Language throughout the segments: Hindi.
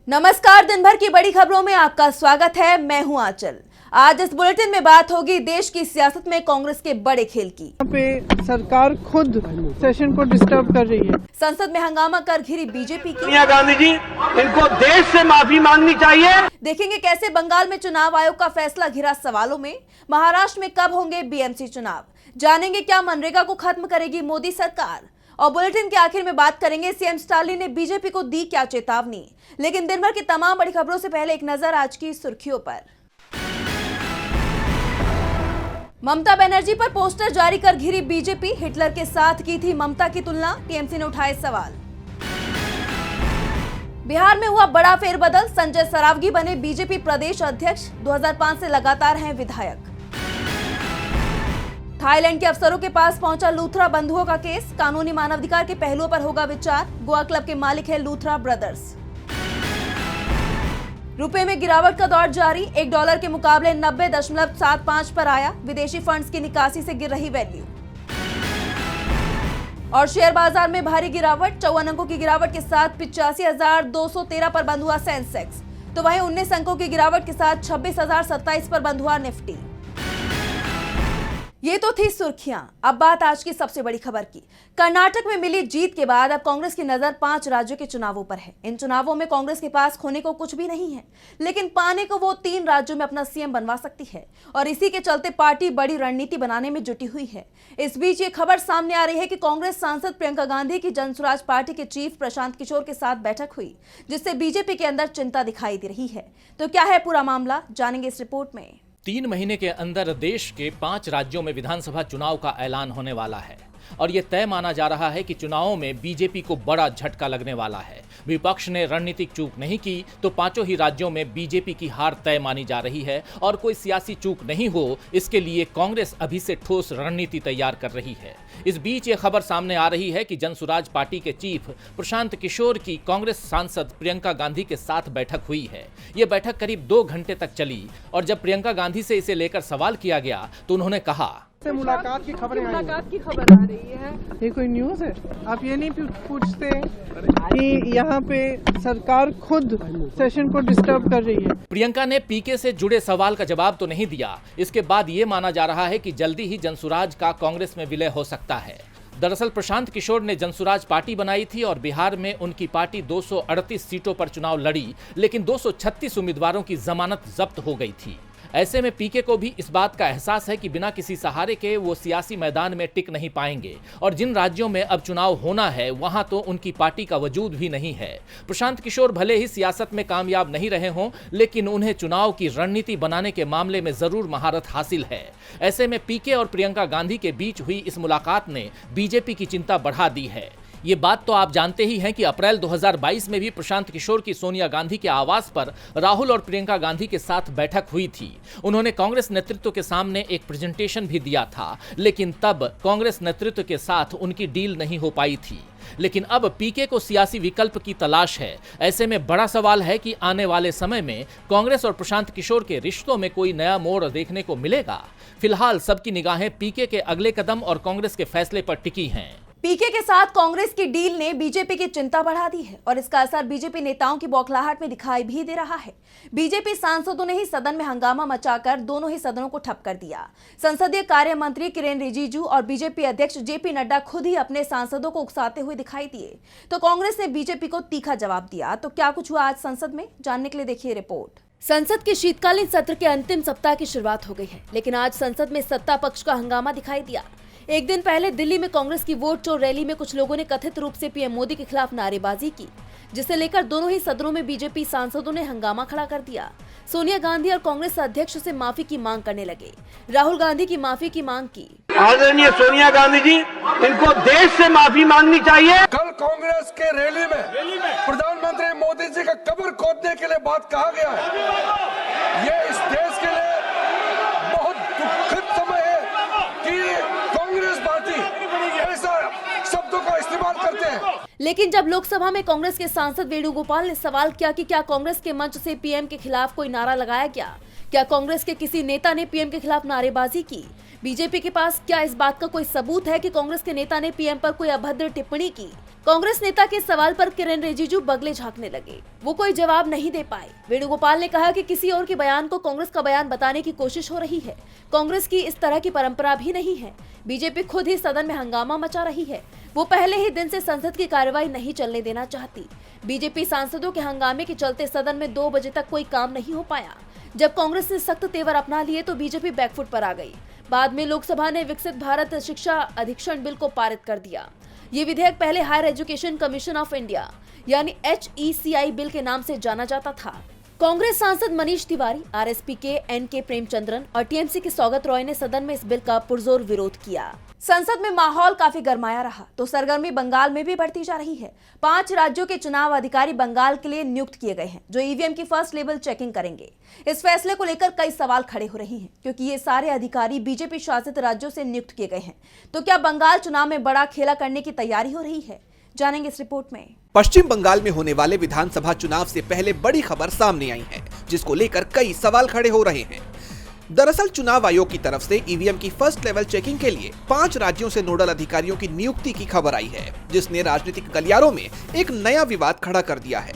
नमस्कार, दिन भर की बड़ी खबरों में आपका स्वागत है। मैं हूं आंचल। आज इस बुलेटिन में बात होगी देश की सियासत में कांग्रेस के बड़े खेल की। यहाँ पे सरकार खुद सेशन को डिस्टर्ब कर रही है। संसद में हंगामा कर घिरी बीजेपी की। सोनिया गांधी जी, इनको देश से माफी मांगनी चाहिए। देखेंगे कैसे बंगाल में चुनाव आयोग का फैसला घिरा सवालों में। महाराष्ट्र में कब होंगे बीएमसी चुनाव, जानेंगे क्या मनरेगा को खत्म करेगी मोदी सरकार। और बुलेटिन के आखिर में बात करेंगे सीएम स्टालिन ने बीजेपी को दी क्या चेतावनी। लेकिन दिन भर की तमाम बड़ी खबरों से पहले एक नजर आज की सुर्खियों पर। ममता बनर्जी पर पोस्टर जारी कर घिरी बीजेपी। हिटलर के साथ की थी ममता की तुलना, टीएमसी ने उठाए सवाल। बिहार में हुआ बड़ा फेरबदल, संजय सरावगी बने बीजेपी प्रदेश अध्यक्ष। 2005 से लगातार हैं विधायक। थाईलैंड के अफसरों के पास पहुंचा लूथरा बंधुओं का केस, कानूनी मानवाधिकार के पहलुओं पर होगा विचार। गोवा क्लब के मालिक है लूथरा ब्रदर्स। रुपए में गिरावट का दौर जारी, $1 के मुकाबले 90.75 पर आया। विदेशी फंड्स की निकासी से गिर रही वैल्यू। और शेयर बाजार में भारी गिरावट, 54 अंकों की गिरावट के साथ 85,213 पर बंद हुआ सेंसेक्स। तो वहीं 19 अंकों की गिरावट के साथ 26,027 पर बंद हुआ निफ्टी। ये तो थी सुर्खियां। अब बात आज की सबसे बड़ी खबर की। कर्नाटक में मिली जीत के बाद अब कांग्रेस की नजर 5 राज्यों के चुनावों पर है। इन चुनावों में कांग्रेस के पास खोने को कुछ भी नहीं है, लेकिन पाने को वो 3 राज्यों में अपना सीएम बनवा सकती है। और इसी के चलते पार्टी बड़ी रणनीति बनाने में जुटी हुई है। इस बीच ये खबर सामने आ रही है कि कांग्रेस सांसद प्रियंका गांधी की जनसुराज पार्टी के चीफ प्रशांत किशोर के साथ बैठक हुई, जिससे बीजेपी के अंदर चिंता दिखाई दे रही है। तो क्या है पूरा मामला, जानेंगे इस रिपोर्ट में। 3 महीने के अंदर देश के 5 राज्यों में विधानसभा चुनाव का ऐलान होने वाला है और ये तय माना जा रहा है कि चुनावों में बीजेपी को बड़ा झटका लगने वाला है। विपक्ष ने रणनीतिक चूक नहीं की तो 5 ही राज्यों में बीजेपी की हार तय मानी जा रही है और कोई सियासी चूक नहीं हो, इसके लिए कांग्रेस अभी से ठोस रणनीति तैयार कर रही है। इस बीच ये खबर सामने आ रही है कि जनसुराज पार्टी के चीफ प्रशांत किशोर की कांग्रेस सांसद प्रियंका गांधी के साथ बैठक हुई है। ये बैठक करीब 2 घंटे तक चली और जब प्रियंका गांधी से इसे लेकर सवाल किया गया तो उन्होंने कहा, मुलाकात की खबर आ रही है। ये कोई न्यूज़ है? आप ये नहीं पूछते कि यहाँ पे सरकार खुद सेशन को डिस्टर्ब कर रही है। प्रियंका ने पीके से जुड़े सवाल का जवाब तो नहीं दिया। इसके बाद ये माना जा रहा है कि जल्दी ही जनसुराज का कांग्रेस में विलय हो सकता है। दरअसल प्रशांत किशोर ने जनसुराज पार्टी बनाई थी और बिहार में उनकी पार्टी 238 सीटों पर चुनाव लड़ी, लेकिन 236 उम्मीदवारों की जमानत जब्त हो गई थी। ऐसे में पीके को भी इस बात का एहसास है कि बिना किसी सहारे के वो सियासी मैदान में टिक नहीं पाएंगे और जिन राज्यों में अब चुनाव होना है वहां तो उनकी पार्टी का वजूद भी नहीं है। प्रशांत किशोर भले ही सियासत में कामयाब नहीं रहे हों, लेकिन उन्हें चुनाव की रणनीति बनाने के मामले में जरूर महारत हासिल है। ऐसे में पीके और प्रियंका गांधी के बीच हुई इस मुलाकात ने बीजेपी की चिंता बढ़ा दी है। ये बात तो आप जानते ही हैं कि अप्रैल 2022 में भी प्रशांत किशोर की सोनिया गांधी के आवास पर राहुल और प्रियंका गांधी के साथ बैठक हुई थी। उन्होंने कांग्रेस नेतृत्व के सामने एक प्रेजेंटेशन भी दिया था, लेकिन तब कांग्रेस नेतृत्व के साथ उनकी डील नहीं हो पाई थी। लेकिन अब पीके को सियासी विकल्प की तलाश है। ऐसे में बड़ा सवाल है कि आने वाले समय में कांग्रेस और प्रशांत किशोर के रिश्तों में कोई नया मोड़ देखने को मिलेगा। फिलहाल सबकी निगाहें पीके के अगले कदम और कांग्रेस के फैसले पर टिकी हैं। पीके के साथ कांग्रेस की डील ने बीजेपी की चिंता बढ़ा दी है और इसका असर बीजेपी नेताओं की बौखलाहट में दिखाई भी दे रहा है। बीजेपी सांसदों ने ही सदन में हंगामा मचाकर दोनों ही सदनों को ठप कर दिया। संसदीय कार्य मंत्री किरेन रिजिजू और बीजेपी अध्यक्ष जेपी नड्डा खुद ही अपने सांसदों को उकसाते हुए दिखाई दिए, तो कांग्रेस ने बीजेपी को तीखा जवाब दिया। तो क्या कुछ हुआ आज संसद में, जानने के लिए देखिए रिपोर्ट। संसद के शीतकालीन सत्र के अंतिम सप्ताह की शुरुआत हो गई है, लेकिन आज संसद में सत्ता पक्ष का हंगामा दिखाई दिया। एक दिन पहले दिल्ली में कांग्रेस की वोट चोर रैली में कुछ लोगों ने कथित रूप से पीएम मोदी के खिलाफ नारेबाजी की, जिसे लेकर दोनों ही सदनों में बीजेपी सांसदों ने हंगामा खड़ा कर दिया। सोनिया गांधी और कांग्रेस अध्यक्ष से माफी की मांग करने लगे। राहुल गांधी की माफी की मांग की। आदरणीय सोनिया गांधी जी, इनको देश से माफी मांगनी चाहिए। कल कांग्रेस के रैली में प्रधानमंत्री मोदी जी का कब्र खोदने के लिए बात कहा गया है। ये इस देश के लिए बहुत दुखद समय है कि कांग्रेस पार्टी ऐसा शब्दों का इस्तेमाल करते हैं। लेकिन जब लोकसभा में कांग्रेस के सांसद वेणुगोपाल ने सवाल किया कि क्या कांग्रेस के मंच से पीएम के खिलाफ कोई नारा लगाया गया, क्या कांग्रेस के किसी नेता ने पीएम के खिलाफ नारेबाजी की, बीजेपी के पास क्या इस बात का कोई सबूत है कि कांग्रेस के नेता ने पीएम पर कोई अभद्र टिप्पणी की, कांग्रेस नेता के सवाल पर किरेन रिजिजू बगले झांकने लगे। वो कोई जवाब नहीं दे पाए। वेणुगोपाल ने कहा कि किसी और के बयान को कांग्रेस का बयान बताने की कोशिश हो रही है। कांग्रेस की इस तरह की परंपरा भी नहीं है। बीजेपी खुद ही सदन में हंगामा मचा रही है। वो पहले ही दिन से संसद की कार्रवाई नहीं चलने देना चाहती। बीजेपी सांसदों के हंगामे के चलते सदन में 2 बजे तक कोई काम नहीं हो पाया। जब कांग्रेस ने सख्त तेवर अपना लिए तो बीजेपी बैकफुट पर आ गई। बाद में लोकसभा ने विकसित भारत शिक्षा अधिक्षण बिल को पारित कर दिया। ये विधेयक पहले higher education commission of India यानी HECI बिल के नाम से जाना जाता था। कांग्रेस सांसद मनीष तिवारी, आरएसपी के NK प्रेमचंद्रन और टीएमसी के सौगत रॉय ने सदन में इस बिल का पुरजोर विरोध किया। संसद में माहौल काफी गर्माया रहा तो सरगर्मी बंगाल में भी बढ़ती जा रही है। 5 राज्यों के चुनाव अधिकारी बंगाल के लिए नियुक्त किए गए हैं जो ईवीएम की फर्स्ट लेवल चेकिंग करेंगे। इस फैसले को लेकर कई सवाल खड़े हो रहे हैं क्योंकि ये सारे अधिकारी बीजेपी शासित राज्यों से नियुक्त किए गए हैं। तो क्या बंगाल चुनाव में बड़ा खेला करने की तैयारी हो रही है? जानेंगे इस रिपोर्ट में। पश्चिम बंगाल में होने वाले विधानसभा चुनाव से पहले बड़ी खबर सामने आई है जिसको लेकर कई सवाल खड़े हो रहे हैं। दरअसल चुनाव आयोग की तरफ से ईवीएम की फर्स्ट लेवल चेकिंग के लिए 5 राज्यों से नोडल अधिकारियों की नियुक्ति की खबर आई है जिसने राजनीतिक गलियारों में एक नया विवाद खड़ा कर दिया है।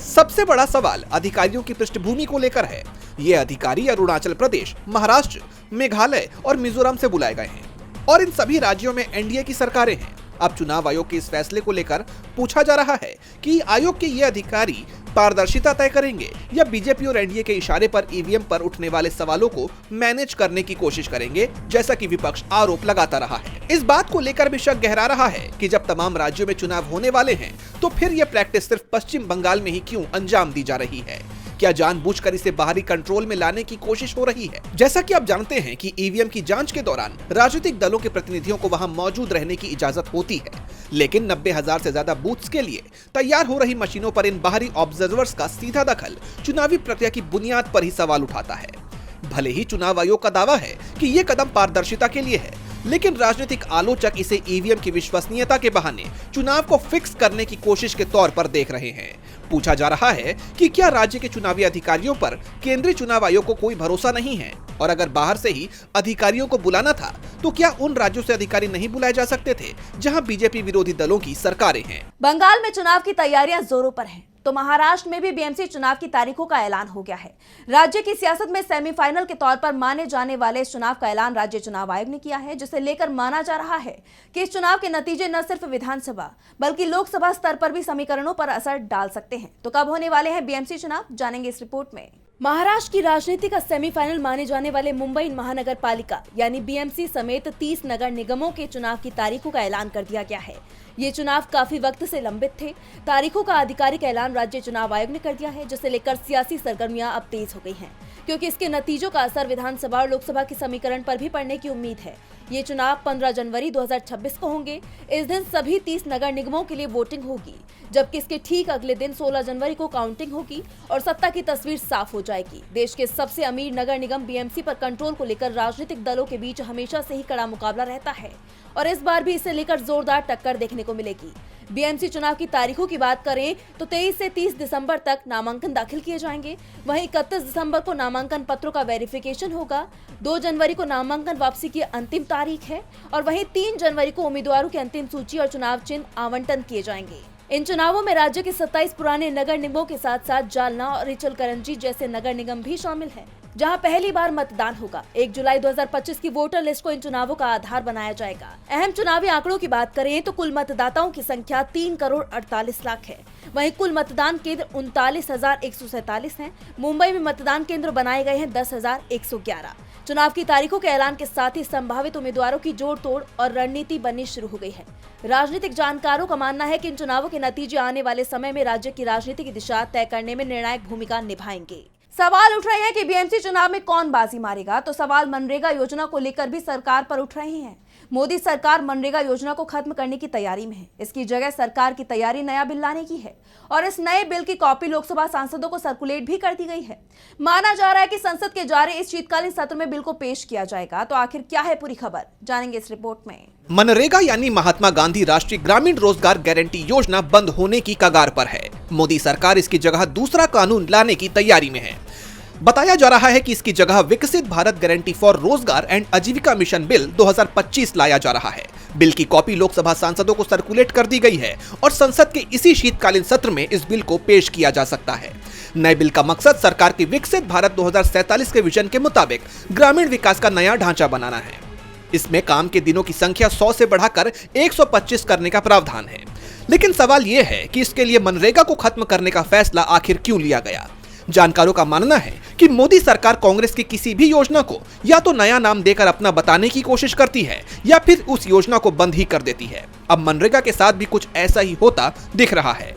सबसे बड़ा सवाल अधिकारियों की पृष्ठभूमि को लेकर है। ये अधिकारी अरुणाचल प्रदेश, महाराष्ट्र, मेघालय और मिजोरम से बुलाए गए हैं और इन सभी राज्यों में एनडीए की सरकारें हैं। अब चुनाव आयोग के इस फैसले को लेकर पूछा जा रहा है कि आयोग के ये अधिकारी पारदर्शिता तय करेंगे या बीजेपी और एनडीए के इशारे पर ईवीएम पर उठने वाले सवालों को मैनेज करने की कोशिश करेंगे, जैसा कि विपक्ष आरोप लगाता रहा है। इस बात को लेकर भी शक गहरा रहा है कि जब तमाम राज्यों में चुनाव होने वाले हैं तो फिर यह प्रैक्टिस सिर्फ पश्चिम बंगाल में ही क्यों अंजाम दी जा रही है? क्या जानबूझकर इसे बाहरी कंट्रोल में लाने की कोशिश हो रही है? जैसा कि आप जानते हैं कि ईवीएम की जांच के दौरान राजनीतिक दलों के प्रतिनिधियों को वहां मौजूद रहने की इजाजत होती है, लेकिन 90,000 से ज्यादा बूथ्स के लिए तैयार हो रही मशीनों पर इन बाहरी ऑब्जर्वर्स का सीधा दखल चुनावी प्रक्रिया की बुनियाद पर ही सवाल उठाता है। भले ही चुनाव आयोग का दावा है कि ये कदम पारदर्शिता के लिए है, लेकिन राजनीतिक आलोचक इसे ईवीएम की विश्वसनीयता के बहाने चुनाव को फिक्स करने की कोशिश के तौर पर देख रहे हैं। पूछा जा रहा है कि क्या राज्य के चुनावी अधिकारियों पर केंद्रीय चुनाव आयोग को कोई भरोसा नहीं है, और अगर बाहर से ही अधिकारियों को बुलाना था तो क्या उन राज्यों से अधिकारी नहीं बुलाए जा सकते थे जहां बीजेपी विरोधी दलों की सरकारें हैं? बंगाल में चुनाव की तैयारियां जोरों पर हैं तो महाराष्ट्र में भी बीएमसी चुनाव की तारीखों का ऐलान हो गया है। राज्य की सियासत में सेमीफाइनल के तौर पर माने जाने वाले इस चुनाव का ऐलान राज्य चुनाव आयोग ने किया है, जिसे लेकर माना जा रहा है कि इस चुनाव के नतीजे न सिर्फ विधानसभा बल्कि लोकसभा स्तर पर भी समीकरणों पर असर डाल सकते हैं। तो कब होने वाले हैं बीएमसी चुनाव, जानेंगे इस रिपोर्ट में। महाराष्ट्र की राजनीति का सेमीफाइनल माने जाने वाले मुंबई महानगर पालिका यानी बीएमसी समेत 30 नगर निगमों के चुनाव की तारीखों का ऐलान कर दिया गया है। ये चुनाव काफी वक्त से लंबित थे। तारीखों का आधिकारिक ऐलान राज्य चुनाव आयोग ने कर दिया है, जिसे लेकर सियासी सरगर्मियां अब तेज हो गई हैं, क्योंकि इसके नतीजों का असर विधानसभा और लोकसभा के समीकरण पर भी पड़ने की उम्मीद है। ये चुनाव 15 जनवरी 2026 को होंगे। इस दिन सभी 30 नगर निगमों के लिए वोटिंग होगी, जबकि इसके ठीक अगले दिन 16 जनवरी को काउंटिंग होगी और सत्ता की तस्वीर साफ हो जाएगी। देश के सबसे अमीर नगर निगम बीएमसी पर कंट्रोल को लेकर राजनीतिक दलों के बीच हमेशा से ही कड़ा मुकाबला रहता है और इस बार भी इसे लेकर जोरदार टक्कर देखने को मिलेगी। बीएमसी चुनाव की तारीखों की बात करें तो 23 से 30 दिसंबर तक नामांकन दाखिल किए जाएंगे। वहीं 31 दिसंबर को नामांकन पत्रों का वेरिफिकेशन होगा। 2 जनवरी को नामांकन वापसी की अंतिम तारीख है और वहीं 3 जनवरी को उम्मीदवारों की अंतिम सूची और चुनाव चिन्ह आवंटन किए जाएंगे। इन चुनावों में राज्य के 27 पुराने नगर निगमों के साथ साथ जालना और इचलकरंजी जैसे नगर निगम भी शामिल हैं, जहां पहली बार मतदान होगा। 1 जुलाई 2025 की वोटर लिस्ट को इन चुनावों का आधार बनाया जाएगा। अहम चुनावी आंकड़ों की बात करें तो कुल मतदाताओं की संख्या 3 करोड़ 48 लाख है। वहीं कुल मतदान केंद्र 39,147 हैं। मुंबई में मतदान केंद्र बनाए गए हैं 10,111। चुनाव की तारीखों के ऐलान के साथ ही संभावित उम्मीदवारों की जोड़ तोड़ और रणनीति बननी शुरू हो गई है। राजनीतिक जानकारों का मानना है कि इन चुनावों के नतीजे आने वाले समय में राज्य की राजनीति की दिशा तय करने में निर्णायक भूमिका निभाएंगे। सवाल उठ रहे हैं कि बीएमसी चुनाव में कौन बाजी मारेगा, तो सवाल मनरेगा योजना को लेकर भी सरकार पर उठ रहे हैं। मोदी सरकार मनरेगा योजना को खत्म करने की तैयारी में है। इसकी जगह सरकार की तैयारी नया बिल लाने की है और इस नए बिल की कॉपी लोकसभा सांसदों को सर्कुलेट भी कर दी गई है। माना जा रहा है कि संसद के जारी इस शीतकालीन सत्र में बिल को पेश किया जाएगा। तो आखिर क्या है पूरी खबर, जानेंगे इस रिपोर्ट में। मनरेगा यानी महात्मा गांधी राष्ट्रीय ग्रामीण रोजगार गारंटी योजना बंद होने की कगार पर है। मोदी सरकार इसकी जगह दूसरा कानून लाने की तैयारी में है। बताया जा रहा है कि इसकी जगह विकसित भारत गारंटी फॉर रोजगार एंड आजीविका मिशन बिल 2025 लाया जा रहा है। बिल की कॉपी लोकसभा सांसदों को सर्कुलेट कर दी गई है और संसद के इसी शीतकालीन सत्र में इस बिल को पेश किया जा सकता है। नए बिल का मकसद सरकार की विकसित भारत 2047 के विजन के मुताबिक ग्रामीण विकास का नया ढांचा बनाना है। इसमें काम के दिनों की संख्या 100 से बढ़ाकर 125 करने का प्रावधान है। लेकिन सवाल यह है कि इसके लिए मनरेगा को खत्म करने का फैसला आखिर क्यों लिया गया। जानकारों का मानना है कि मोदी सरकार कांग्रेस की किसी भी योजना को या तो नया नाम देकर अपना बताने की कोशिश करती है या फिर उस योजना को बंद ही कर देती है। अब मनरेगा के साथ भी कुछ ऐसा ही होता दिख रहा है।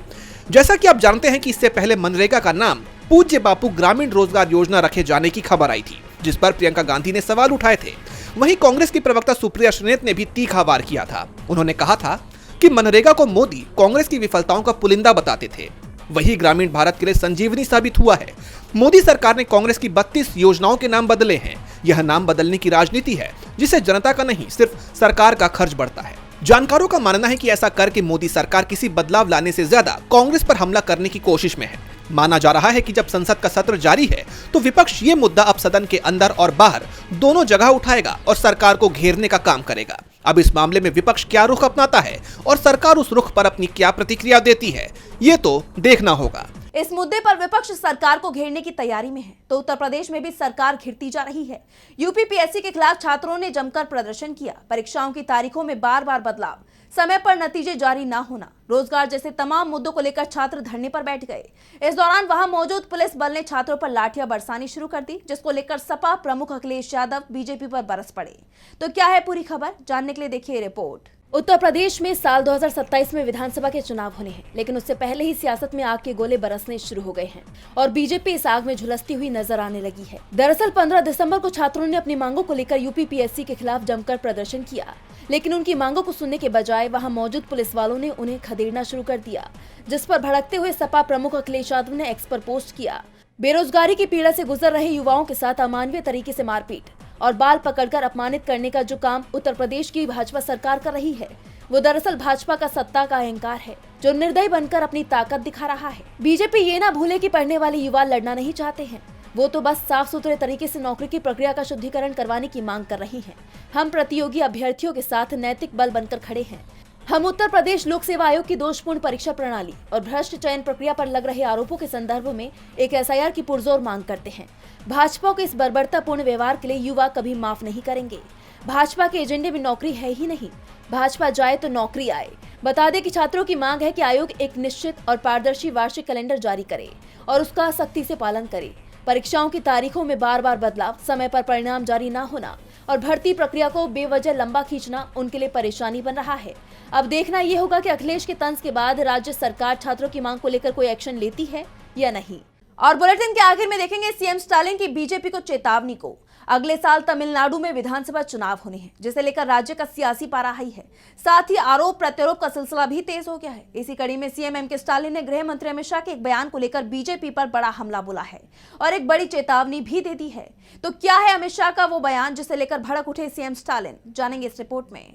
जैसा कि आप जानते हैं कि इससे पहले मनरेगा का नाम पूज्य बापू ग्रामीण रोजगार योजना रखे जाने की खबर आई थी, जिस पर प्रियंका गांधी ने सवाल उठाए थे। वहीं कांग्रेस की प्रवक्ता सुप्रिया श्रीनेत ने भी तीखा वार किया था। उन्होंने कहा था कि मनरेगा को मोदी कांग्रेस की विफलताओं का पुलिंदा बताते थे, वही ग्रामीण भारत के लिए संजीवनी साबित हुआ है। मोदी सरकार ने कांग्रेस की 32 योजनाओं के नाम बदले हैं। यह नाम बदलने की राजनीति है जिससे जनता का नहीं सिर्फ सरकार का खर्च बढ़ता है। जानकारों का मानना है कि ऐसा करके मोदी सरकार किसी बदलाव लाने से ज्यादा कांग्रेस पर हमला करने की कोशिश में है। माना जा रहा है कि जब संसद का सत्र जारी है तो विपक्ष ये मुद्दा अब सदन के अंदर और बाहर दोनों जगह उठाएगा और सरकार को घेरने का काम करेगा। अब इस मामले में विपक्ष क्या रुख अपनाता है और सरकार उस रुख पर अपनी क्या प्रतिक्रिया देती है, ये तो देखना होगा। इस मुद्दे पर विपक्ष सरकार को घेरने की तैयारी में है तो उत्तर प्रदेश में भी सरकार घिरती जा रही है। यूपीपीएससी के खिलाफ छात्रों ने जमकर प्रदर्शन किया। परीक्षाओं की तारीखों में बार-बार बदलाव, समय पर नतीजे जारी न होना, रोजगार जैसे तमाम मुद्दों को लेकर छात्र धरने पर बैठ गए। इस दौरान वहां मौजूद पुलिस बल ने छात्रों पर लाठियां बरसानी शुरू कर दी, जिसको लेकर सपा प्रमुख अखिलेश यादव बीजेपी पर बरस पड़े। तो क्या है पूरी खबर, जानने के लिए देखिए रिपोर्ट। उत्तर प्रदेश में साल 2027 में विधानसभा के चुनाव होने हैं, लेकिन उससे पहले ही सियासत में आग के गोले बरसने शुरू हो गए हैं और बीजेपी इस आग में झुलसती हुई नजर आने लगी है। दरअसल 15 दिसंबर को छात्रों ने अपनी मांगों को लेकर यूपीपीएससी के खिलाफ जमकर प्रदर्शन किया, लेकिन उनकी मांगों को सुनने के बजाय वहां मौजूद पुलिस वालों ने उन्हें खदेड़ना शुरू कर दिया, जिस पर भड़कते हुए सपा प्रमुख अखिलेश यादव ने एक्स पर पोस्ट किया। बेरोजगारी की पीड़ा से गुजर रहे युवाओं के साथ अमानवीय तरीके से मारपीट और बाल पकड़कर अपमानित करने का जो काम उत्तर प्रदेश की भाजपा सरकार कर रही है, वो दरअसल भाजपा का सत्ता का अहंकार है, जो निर्दयी बनकर अपनी ताकत दिखा रहा है। बीजेपी ये ना भूले कि पढ़ने वाले युवा लड़ना नहीं चाहते हैं, वो तो बस साफ सुथरे तरीके से नौकरी की प्रक्रिया का शुद्धिकरण करवाने की मांग कर रही है। हम प्रतियोगी अभ्यर्थियों के साथ नैतिक बल बनकर खड़े हैं। हम उत्तर प्रदेश लोक सेवा आयोग की दोषपूर्ण परीक्षा प्रणाली और भ्रष्ट चयन प्रक्रिया पर लग रहे आरोपों के संदर्भ में एक एसआईआर की पुरजोर मांग करते हैं। भाजपा के इस बर्बरतापूर्ण व्यवहार के लिए युवा कभी माफ नहीं करेंगे। भाजपा के एजेंडे में नौकरी है ही नहीं, भाजपा जाए तो नौकरी आए। बता दें कि छात्रों की मांग है कि आयोग एक निश्चित और पारदर्शी वार्षिक कैलेंडर जारी करे और उसका सख्ती से पालन करे। परीक्षाओं की तारीखों में बार-बार बदलाव, समय पर परिणाम जारी न होना और भर्ती प्रक्रिया को बेवजह लंबा खींचना उनके लिए परेशानी बन रहा है। अब देखना ये होगा कि अखिलेश के तंज के बाद राज्य सरकार छात्रों की मांग को लेकर कोई एक्शन लेती है या नहीं। और बुलेटिन के आखिर में देखेंगे सीएम स्टालिन की बीजेपी को चेतावनी को। अगले साल तमिलनाडु में विधानसभा चुनाव होने हैं, जिसे लेकर राज्य का सियासी पारा हाई है। साथ ही आरोप प्रत्यारोप का सिलसिला भी तेज हो गया है। इसी कड़ी में सीएम एम के स्टालिन ने गृह मंत्री अमित शाह के एक बयान को लेकर बीजेपी पर बड़ा हमला बोला है और एक बड़ी चेतावनी भी दे दी है। तो क्या है अमित शाह का वो बयान जिसे लेकर भड़क उठे सीएम स्टालिन, जानेंगे इस रिपोर्ट में।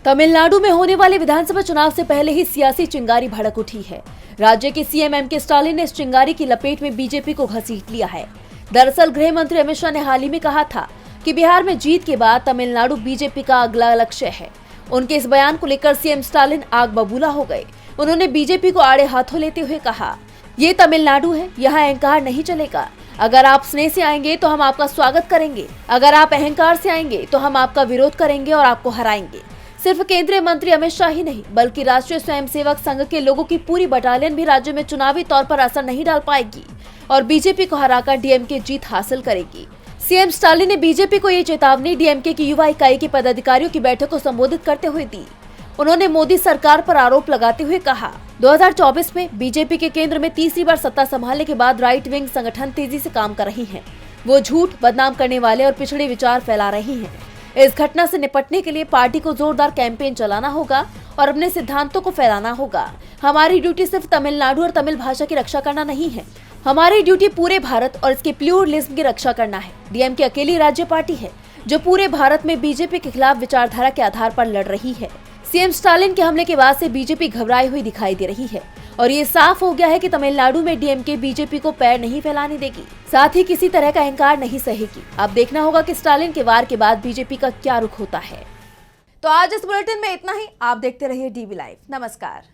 तमिलनाडु में होने वाले विधानसभा चुनाव से पहले ही सियासी चिंगारी भड़क उठी है। राज्य के सीएम एम के स्टालिन ने इस चिंगारी की लपेट में बीजेपी को घसीट लिया है। दरअसल गृह मंत्री अमित शाह ने हाल ही में कहा था कि बिहार में जीत के बाद तमिलनाडु बीजेपी का अगला लक्ष्य है। उनके इस बयान को लेकर सीएम स्टालिन आग बबूला हो गए। उन्होंने बीजेपी को आड़े हाथों लेते हुए कहा, ये तमिलनाडु है, यहाँ अहंकार नहीं चलेगा। अगर आप स्नेह से आएंगे तो हम आपका स्वागत करेंगे, अगर आप अहंकार से आएंगे तो हम आपका विरोध करेंगे और आपको हराएंगे। सिर्फ केंद्रीय मंत्री अमित शाह ही नहीं, बल्कि राष्ट्रीय स्वयंसेवक संघ के लोगों की पूरी बटालियन भी राज्य में चुनावी तौर पर असर नहीं डाल पाएगी और बीजेपी को हराकर डीएमके जीत हासिल करेगी। सीएम स्टालिन ने बीजेपी को ये चेतावनी डीएमके की युवा इकाई के पदाधिकारियों की बैठक को संबोधित करते हुए दी। उन्होंने मोदी सरकार पर आरोप लगाते हुए कहा, 2024 में बीजेपी के केंद्र में तीसरी बार सत्ता संभालने के बाद राइट विंग संगठन तेजी से काम कर रही हैं। वो झूठ, बदनाम करने वाले और पिछड़े विचार फैला रही हैं। इस घटना से निपटने के लिए पार्टी को जोरदार कैंपेन चलाना होगा और अपने सिद्धांतों को फैलाना होगा। हमारी ड्यूटी सिर्फ तमिलनाडु और तमिल भाषा की रक्षा करना नहीं है, हमारी ड्यूटी पूरे भारत और इसके प्लूरलिज्म की रक्षा करना है। डीएमके अकेली राज्य पार्टी है जो पूरे भारत में बीजेपी के खिलाफ विचारधारा के आधार पर लड़ रही है। सीएम स्टालिन के हमले के बाद से बीजेपी घबराई हुई दिखाई दे रही है और ये साफ हो गया है कि तमिलनाडु में डीएमके बीजेपी को पैर नहीं फैलाने देगी, साथ ही किसी तरह का अहंकार नहीं सहेगी। अब देखना होगा कि स्टालिन के वार के बाद बीजेपी का क्या रुख होता है। तो आज इस बुलेटिन में इतना ही। आप देखते रहिए डीवी लाइव। नमस्कार।